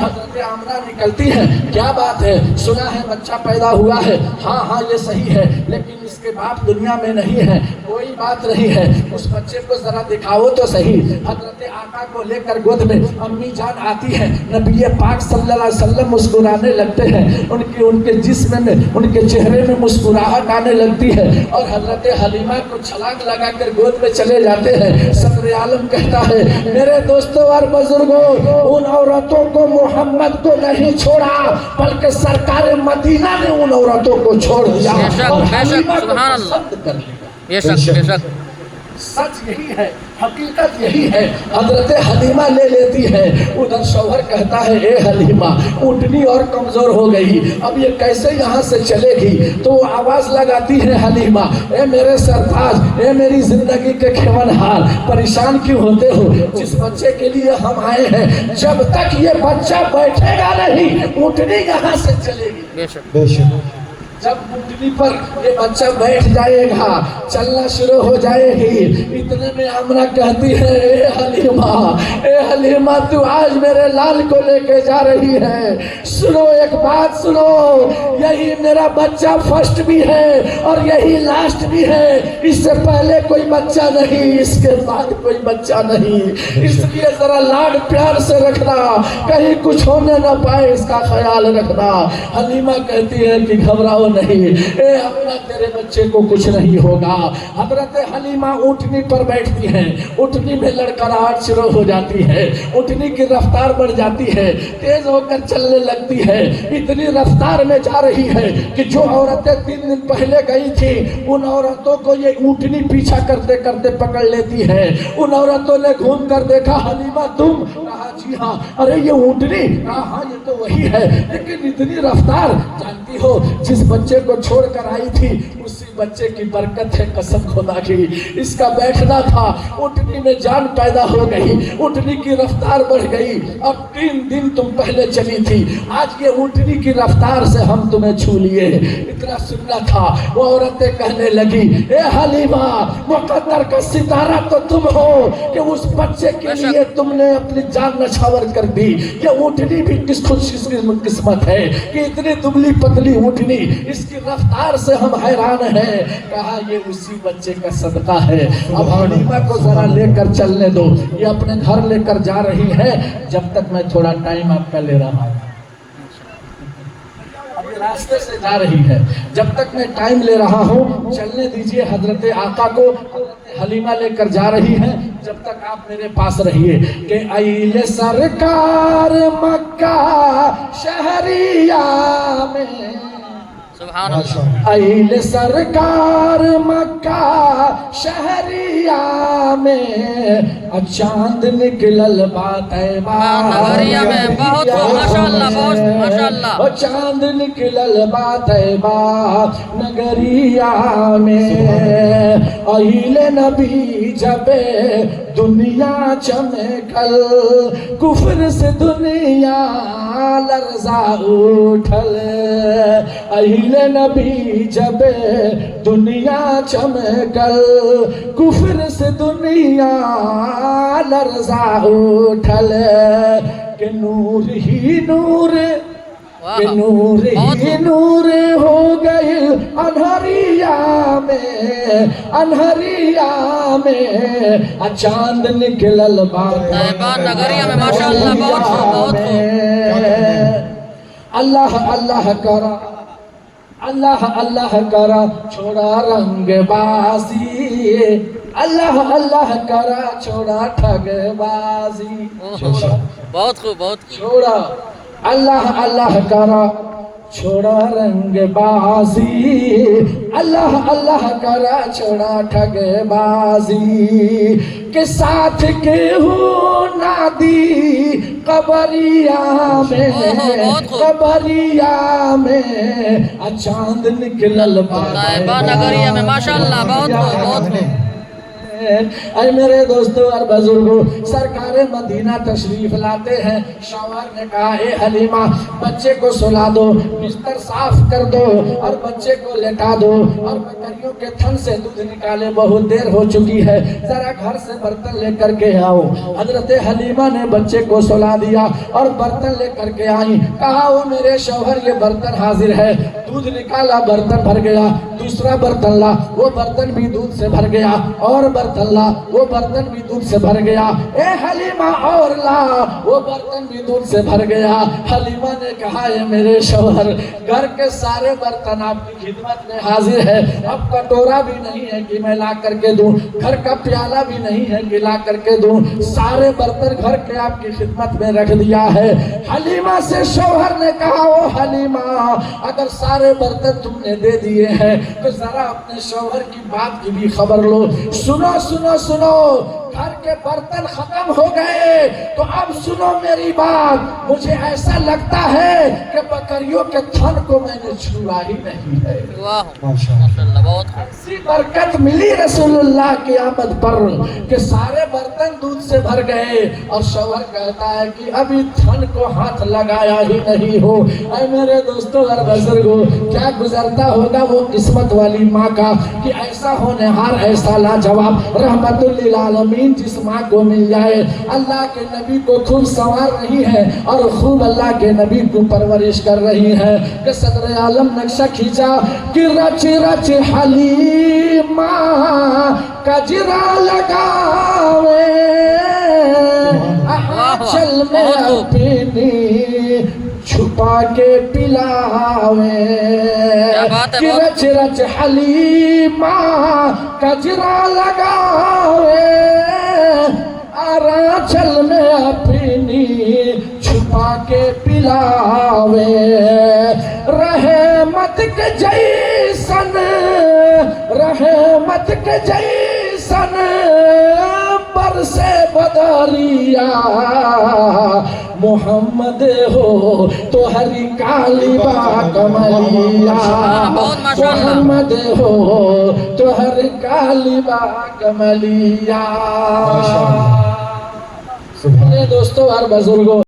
حضرت آمنہ نکلتی ہے، کیا بات ہے، سنا ہے بچہ پیدا ہوا ہے، ہاں ہاں یہ صحیح ہے، لیکن اس کے باپ دنیا میں نہیں ہے، کوئی بات نہیں ہے، اس بچے کو ذرا دکھاؤ تو صحیح۔ حضرت آقا کو لے کر گود میں امی جان آتی ہے، نبی پاک صلی اللہ علیہ وسلم مسکرانے لگتے ہیں، ان کے جسم میں، ان کے چہرے میں مسکراہٹ آنے لگتی ہے، اور حضرت حلیمہ کو چھلانگ لگا کر گود میں چلے جاتے ہیں۔ صدر عالم کہتا ہے میرے دوستوں اور بزرگوں، ان عورتوں کو محمد کو نہیں چھوڑا بلکہ سرکار مدینہ نے ان عورتوں کو چھوڑ دیا اور حلیمہ کو پسند کر لیا۔ بے شک سچ یہی ہے، حقیقت یہی ہے۔ حضرت حلیمہ لے لیتی ہے، ادھر شوہر کہتا ہے اے حلیمہ اونٹنی اور کمزور ہو گئی، اب یہ کیسے یہاں سے چلے گی؟ تو وہ آواز لگاتی ہے حلیمہ، اے میرے سرتاج، اے میری زندگی کے کھیونہار، پریشان کیوں ہوتے ہو؟ جس بچے کے لیے ہم آئے ہیں جب تک یہ بچہ بیٹھے گا نہیں اونٹنی یہاں سے چلے گی۔ بے شک جب اونٹنی پر یہ بچہ بیٹھ جائے گا چلنا شروع ہو جائے گی، اتنے میں آمنہ کہتی ہے اے حلیمہ تو آج میرے لال کو لے کے جا رہی ہے، سنو ایک بات سنو، یہی میرا بچہ فرسٹ بھی ہے اور یہی لاسٹ بھی ہے، اس سے پہلے کوئی بچہ نہیں، اس کے بعد کوئی بچہ نہیں، اس لیے ذرا لاڈ پیار سے رکھنا، کہیں کچھ ہونے نہ پائے اس کا خیال رکھنا۔ حلیمہ کہتی ہے کہ گھبراؤ نہیں، اے اپنا تیرے بچے کو کچھ نہیں ہوگا۔ حضرت حلیمہ اونٹنی پر بیٹھتی ہیں، اونٹنی میں لڑکھڑاہٹ شروع ہو جاتی ہے، اونٹنی کی رفتار بڑھ جاتی ہے، تیز ہو کر چلنے لگتی ہے، اتنی رفتار میں جا رہی ہے کہ جو عورتیں 3 دن پہلے گئی تھی ان عورتوں کو یہ اونٹنی پیچھا کرتے کرتے پکڑ لیتی ہے۔ ان عورتوں نے گھوم کر دیکھا حلیمہ تم؟ کہا جی ہاں۔ ارے یہ اونٹنی؟ کہا ہاں یہ تو وہی ہے، لیکن اتنی رفتار، جانتی ہو جس بچے کو چھوڑ کر آئی تھی اسی بچے کی برکت ہے، قسم خدا کی، اس کا بیٹھنا تھا، اونٹنی میں جان پیدا ہو گئی، اونٹنی کی رفتار بڑھ گئی۔ اب 3 دن تم پہلے چلی تھی، آج یہ اونٹنی کی رفتار سے ہم تمہیں چھو لیے۔ اتنا سننا تھا، وہ عورتیں کہنے لگی اے حلیمہ مقدر کا ستارہ تو تم ہو کہ اس بچے کے لیے تم نے اپنی جان نچھاور کر دی۔ یہ اونٹنی بھی کس خوش قسمت ہے کہ اتنی دبلی پتلی اونٹنی، اس کی رفتار سے ہم حیران ہیں۔ کہا یہ اسی بچے کا صدقہ ہے، اب حلیمہ کو ذرا لے کر چلنے دو، یہ اپنے گھر لے کر جا رہی ہے، جب تک میں تھوڑا ٹائم آپ کا لے رہا ہوں، اب یہ راستے سے جا رہی ہے، جب تک میں ٹائم لے رہا ہوں چلنے دیجئے حضرت آقا کو۔ حلیمہ لے کر جا رہی ہے، جب تک آپ میرے پاس رہیے کہ ایل سرکار مکہ شہریہ میں، سبحان اللہ، ایل سرکار مکہ شہریہ میں، چاند نکلل با طیبہ نگریہ میں، بہت خوب، ماشاءاللہ، بہت ماشاءاللہ، چاند نکلل با طیبہ نگریہ میں، ایل نبی جب دنیا چمکل، کفر سے دنیا لرزا اٹھل، ایل نبی جب دنیا چمکل، کفر سے دنیا لرزا اٹھل، کہ نور ہی نور، کہ نور ہی نور ہو گئی انہریہ میں، انہریہ میں، چاند نکلل با طیبہ نگریہ میں، ماشاءاللہ، بہت خوب، بہت خوب، اللہ اللہ کرا، اللہ اللہ کرا چھوڑا رنگ بازی، اللہ اللہ کرا چھوڑا ٹھگ بازی، بہت خوب، بہت خوب، چھوڑا اللہ اللہ کرا چھوڑا رنگ بازی، اللہ اللہ کرا چھوڑا ٹھگ بازی، کے ساتھ کے ہوں نادی قبریہ میں، قبریہ میں، چاند نکلل با طیبہ نگریہ میں، ماشاءاللہ، بہت خوب، بہت خوب، اے میرے دوستوں اور بزرگوں، سرکار مدینہ تشریف لاتے ہیں. شوہر نے کہا اے حلیمہ بچے کو سلا دو، بستر صاف کر دو اور بچے کو لٹا دو، اور بکریوں کے تھن سے دودھ نکالے بہت دیر ہو چکی ہے، ذرا گھر سے برتن لے کر کے آؤ. حضرت حلیمہ نے بچے کو سلا دیا اور برتن لے کر کے آئی. کہا وہ میرے شوہر یہ برتن حاضر ہے. دودھ نکالا، برتن بھر گیا. دوسرا برتن لا، وہ برتن بھی دودھ سے بھر گیا. اور برتن لا، وہ برتن بھی دودھ سے بھر گیا. اے حلیمہ اور لا، وہ برتن بھی دودھ سے بھر گیا. حلیمہ نے کہا اے میرے شوہر گھر کے سارے برتن آپ کی خدمت میں حاضر ہے. اب کٹورا بھی نہیں ہے کہ میں لا کر کے دوں، گھر کا پیالہ بھی نہیں ہے کہ لا کر کے دوں، سارے برتن گھر کے آپ کی خدمت میں رکھ دیا ہے. حلیمہ سے شوہر نے کہا او حلیمہ اگر سارے برتن تم نے دے دیے ہیں تو ذرا اپنے شوہر کی بات کی بھی خبر لو. سنو سنو سنو، گھر کے برتن ختم ہو گئے تو اب سنو میری بات. مجھے ایسا لگتا ہے کہ بکریوں کے تھن کو میں نے چھوا ہی نہیں ہے. واہ ماشاءاللہ بہت خوب. ایسی برکت ملی رسول اللہ کی آمد پر کہ سارے برتن دودھ سے بھر گئے اور شوہر کہتا ہے کہ ابھی تھن کو ہاتھ لگایا ہی نہیں ہو. اے میرے دوستوں اور بزرگوں، کیا گزرتا ہوگا وہ قسمت والی ماں کا کہ ایسا ہونہار، ایسا لاجواب رحمت للعالمین جس ماں کو مل جائے. اللہ کے نبی کو خوب سنوار رہی ہے اور خوب اللہ کے نبی کو پرورش کر رہی ہے کہ صدر عالم نقشہ کھینچا کہ رچ رچ حلیمہ کجرا لگاوے چل میں اپنی چھپا کے پلاوے. کہ رچ رچ حلیمہ کجرا لگاوے آنچل میں اپنی چھپا کے پلاوے. رحمت کے جیسن، رحمت کے جیسن برسے بدریا محمد ہو تو ہری کالی با کملیا. محمد ہو تو ہری کالی با کملیا. میرے دوستوں اور بزرگوں،